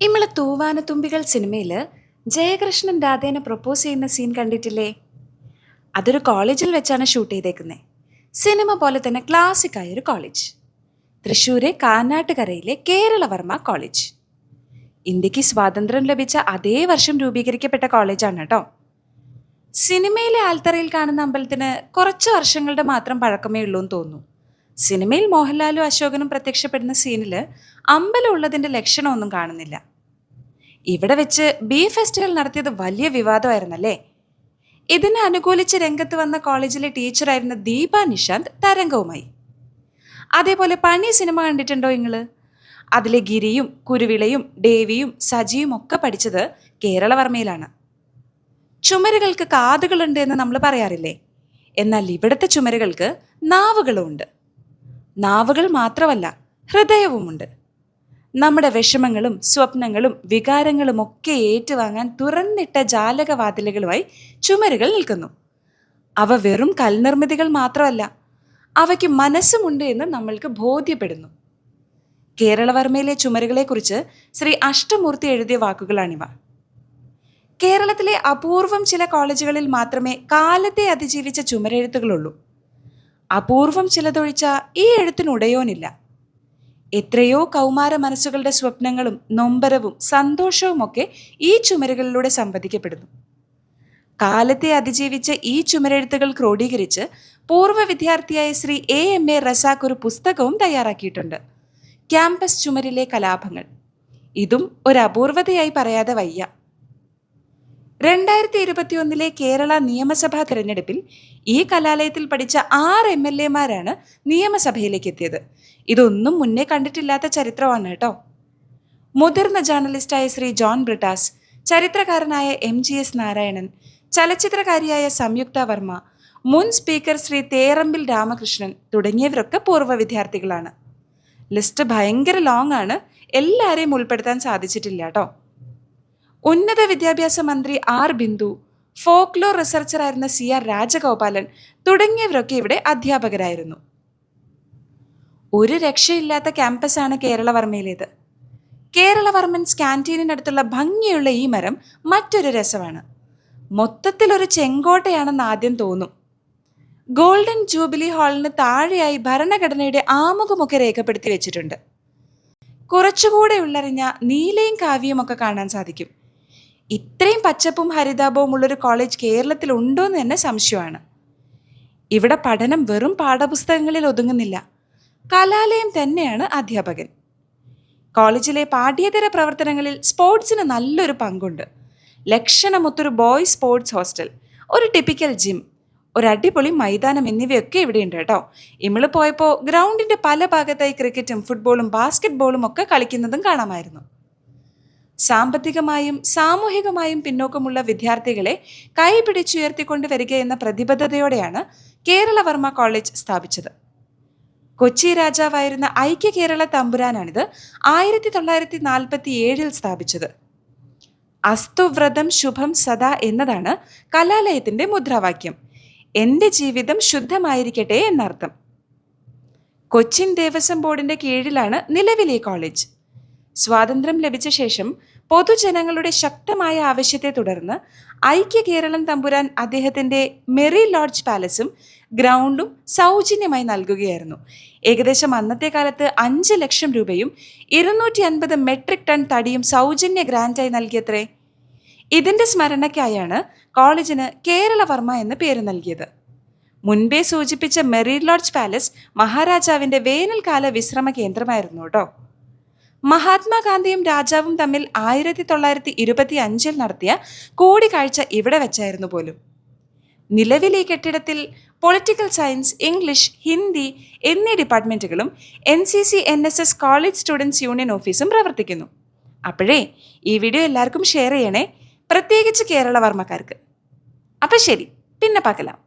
ഇമ്മളെ തൂവാനത്തുമ്പികൾ സിനിമയിൽ ജയകൃഷ്ണൻ രാധേനെ പ്രപ്പോസ് ചെയ്യുന്ന സീൻ കണ്ടിട്ടില്ലേ? അതൊരു കോളേജിൽ വെച്ചാണ് ഷൂട്ട് ചെയ്തേക്കുന്നത്. സിനിമ പോലെ തന്നെ ക്ലാസിക് ആയൊരു കോളേജ്. തൃശ്ശൂരെ കാനാട്ടുകരയിലെ കേരളവർമ്മ കോളേജ്. ഇന്ത്യക്ക് സ്വാതന്ത്ര്യം ലഭിച്ച അതേ വർഷം രൂപീകരിക്കപ്പെട്ട കോളേജാണ് കേട്ടോ. സിനിമയിലെ ആൽത്തറയിൽ കാണുന്ന അമ്പലത്തിന് കുറച്ച് വർഷങ്ങളുടെ മാത്രം പഴക്കമേ ഉള്ളൂ എന്ന് തോന്നുന്നു. സിനിമയിൽ മോഹൻലാലും അശോകനും പ്രത്യക്ഷപ്പെടുന്ന സീനിൽ അമ്പലം ഉള്ളതിൻ്റെ ലക്ഷണമൊന്നും കാണുന്നില്ല. ഇവിടെ വെച്ച് ബി ഫെസ്റ്റിവൽ നടത്തിയത് വലിയ വിവാദമായിരുന്നല്ലേ. ഇതിനെ അനുകൂലിച്ച് രംഗത്ത് വന്ന കോളേജിലെ ടീച്ചറായിരുന്ന ദീപ നിഷാന്ത് തരംഗവുമായി. അതേപോലെ പണി സിനിമ കണ്ടിട്ടുണ്ടോ നിങ്ങള്? അതിലെ ഗിരിയും കുരുവിളയും ഡേവിയും സജിയും ഒക്കെ പഠിച്ചത് കേരളവർമ്മയിലാണ്. ചുമരുകൾക്ക് കാതുകളുണ്ട് എന്ന് നമ്മൾ പറയാറില്ലേ? എന്നാൽ ഇവിടുത്തെ ചുമരുകൾക്ക് നാവുകളുമുണ്ട്. നാവുകൾ മാത്രമല്ല, ഹൃദയവുമുണ്ട്. നമ്മുടെ വിഷമങ്ങളും സ്വപ്നങ്ങളും വികാരങ്ങളും ഒക്കെ ഏറ്റുവാങ്ങാൻ തുറന്നിട്ട ജാലകവാതിലുകളുമായി ചുമരുകൾ നിൽക്കുന്നു. അവ വെറും കൽനിർമ്മിതികൾ മാത്രമല്ല, അവയ്ക്ക് മനസ്സുമുണ്ട് എന്ന് നമ്മൾക്ക് ബോധ്യപ്പെടുന്നു. കേരളവർമ്മയിലെ ചുമരുകളെക്കുറിച്ച് ശ്രീ അഷ്ടമൂർത്തി എഴുതിയ വാക്കുകളാണിവ. കേരളത്തിലെ അപൂർവം ചില കോളേജുകളിൽ മാത്രമേ കാലത്തെ അതിജീവിച്ച ചുമരെഴുത്തുകളുള്ളൂ. അപൂർവം ചിലതൊഴിച്ച ഈ എഴുത്തിനുടയോനില്ല. എത്രയോ കൗമാര മനസ്സുകളുടെ സ്വപ്നങ്ങളും നൊമ്പരവും സന്തോഷവുമൊക്കെ ഈ ചുമരുകളിലൂടെ സംവദിക്കപ്പെടുന്നു. കാലത്തെ അതിജീവിച്ച ഈ ചുമരെഴുത്തുകൾ ക്രോഡീകരിച്ച് പൂർവ്വ വിദ്യാർത്ഥിയായ ശ്രീ A.M.A. റസാഖ് ഒരു പുസ്തകവും തയ്യാറാക്കിയിട്ടുണ്ട്. ക്യാമ്പസ് ചുമരിലെ കലാപങ്ങൾ. ഇതും ഒരു അപൂർവതയായി പറയാതെ വയ്യ. 2021 കേരള നിയമസഭാ തെരഞ്ഞെടുപ്പിൽ ഈ കലാലയത്തിൽ പഠിച്ച 6 MLA-മാരാണ് നിയമസഭയിലേക്ക് എത്തിയത്. ഇതൊന്നും മുന്നേ കണ്ടിട്ടില്ലാത്ത ചരിത്രമാണ് കേട്ടോ. മുതിർന്ന ജേർണലിസ്റ്റായ ശ്രീ ജോൺ ബ്രിട്ടാസ്, ചരിത്രകാരനായ MGS നാരായണൻ, ചലച്ചിത്രകാരിയായ സംയുക്ത വർമ്മ, മുൻ സ്പീക്കർ ശ്രീ തേറമ്പിൽ രാമകൃഷ്ണൻ തുടങ്ങിയവരൊക്കെ പൂർവ്വ വിദ്യാർത്ഥികളാണ്. ലിസ്റ്റ് ഭയങ്കര ലോങ് ആണ്, എല്ലാവരെയും ഉൾപ്പെടുത്താൻ സാധിച്ചിട്ടില്ല കേട്ടോ. ഉന്നത വിദ്യാഭ്യാസ മന്ത്രി R. ബിന്ദു, ഫോക്ലോർ റിസർച്ചറായിരുന്ന CR. രാജഗോപാലൻ തുടങ്ങിയവരൊക്കെ ഇവിടെ അധ്യാപകരായിരുന്നു. ഒരു രക്ഷയില്ലാത്ത ക്യാമ്പസാണ് കേരളവർമ്മയിലേത്. കേരളവർമ്മൻസ് ക്യാൻറ്റീനിനടുത്തുള്ള ഭംഗിയുള്ള ഈ മരം മറ്റൊരു രസമാണ്. മൊത്തത്തിലൊരു ചെങ്കോട്ടയാണെന്ന് ആദ്യം തോന്നും. ഗോൾഡൻ ജൂബിലി ഹാളിന് താഴെയായി ഭരണഘടനയുടെ ആമുഖമൊക്കെ രേഖപ്പെടുത്തി വെച്ചിട്ടുണ്ട്. കുറച്ചുകൂടെ ഉള്ളറിഞ്ഞ നീലയും കാവ്യയും ഒക്കെ കാണാൻ സാധിക്കും. ഇത്രയും പച്ചപ്പും ഹരിതാപവും ഉള്ളൊരു കോളേജ് കേരളത്തിൽ ഉണ്ടോ എന്ന് തന്നെ സംശയമാണ്. ഇവിടെ പഠനം വെറും പാഠപുസ്തകങ്ങളിൽ ഒതുങ്ങുന്നില്ല. കലാലയം തന്നെയാണ് അധ്യാപകൻ. കോളേജിലെ പാഠ്യേതര പ്രവർത്തനങ്ങളിൽ സ്പോർട്സിന് നല്ലൊരു പങ്കുണ്ട്. ലക്ഷണമൊത്തൊരു ബോയ്സ് സ്പോർട്സ് ഹോസ്റ്റൽ, ഒരു ടിപ്പിക്കൽ ജിം, ഒരു അടിപൊളി മൈതാനം എന്നിവയൊക്കെ ഇവിടെയുണ്ട് കേട്ടോ. ഇമ്മള് പോയപ്പോൾ ഗ്രൗണ്ടിൻ്റെ പല ഭാഗത്തായി ക്രിക്കറ്റും ഫുട്ബോളും ബാസ്കറ്റ് ബോളും ഒക്കെ കളിക്കുന്നതും കാണാമായിരുന്നു. സാമ്പത്തികമായും സാമൂഹികമായും പിന്നോക്കമുള്ള വിദ്യാർത്ഥികളെ കൈപിടിച്ചുയർത്തിക്കൊണ്ട് വരിക എന്ന പ്രതിബദ്ധതയോടെയാണ് കേരളവർമ്മ കോളേജ് സ്ഥാപിച്ചത്. കൊച്ചി രാജാവായിരുന്ന ഐക്യ കേരള തമ്പുരാനാണിത് 1947 സ്ഥാപിച്ചത്. അസ്തുവ്രതം ശുഭം സദാ എന്നതാണ് കലാലയത്തിന്റെ മുദ്രാവാക്യം. എൻ്റെ ജീവിതം ശുദ്ധമായിരിക്കട്ടെ എന്നർത്ഥം. കൊച്ചിൻ ദേവസ്വം ബോർഡിന്റെ കീഴിലാണ് നിലവിലെ കോളേജ്. സ്വാതന്ത്ര്യം ലഭിച്ച ശേഷം പൊതുജനങ്ങളുടെ ശക്തമായ ആവശ്യത്തെ തുടർന്ന് ഐക്യ കേരളം തമ്പുരാൻ അദ്ദേഹത്തിൻ്റെ മെറി ലോഡ്ജ് പാലസും ഗ്രൗണ്ടും സൗജന്യമായി നൽകുകയായിരുന്നു. ഏകദേശം അന്നത്തെ കാലത്ത് 5 ലക്ഷം രൂപയും 250 മെട്രിക് ടൺ തടിയും സൗജന്യ ഗ്രാൻറ്റായി നൽകിയത്രേ. ഇതിൻ്റെ സ്മരണയ്ക്കായാണ് കോളേജിന് കേരളവർമ്മ എന്ന് പേര് നൽകിയത്. മുൻപേ സൂചിപ്പിച്ച മെറി ലോഡ്ജ് പാലസ് മഹാരാജാവിൻ്റെ വേനൽക്കാല വിശ്രമ കേന്ദ്രമായിരുന്നു കേട്ടോ. മഹാത്മാഗാന്ധിയും രാജാവും തമ്മിൽ 1925 നടത്തിയ കൂടിക്കാഴ്ച ഇവിടെ വെച്ചായിരുന്നു പോലും. നിലവിൽ ഈ കെട്ടിടത്തിൽ പൊളിറ്റിക്കൽ സയൻസ്, ഇംഗ്ലീഷ്, ഹിന്ദി എന്നീ ഡിപ്പാർട്ട്മെൻറ്റുകളും NCC NSS college students union ഓഫീസും പ്രവർത്തിക്കുന്നു. അപ്പോഴേ ഈ വീഡിയോ എല്ലാവർക്കും ഷെയർ ചെയ്യണേ, പ്രത്യേകിച്ച് കേരളവർമ്മക്കാർക്ക്. അപ്പം ശരി, പിന്നെ പാക്കലാം.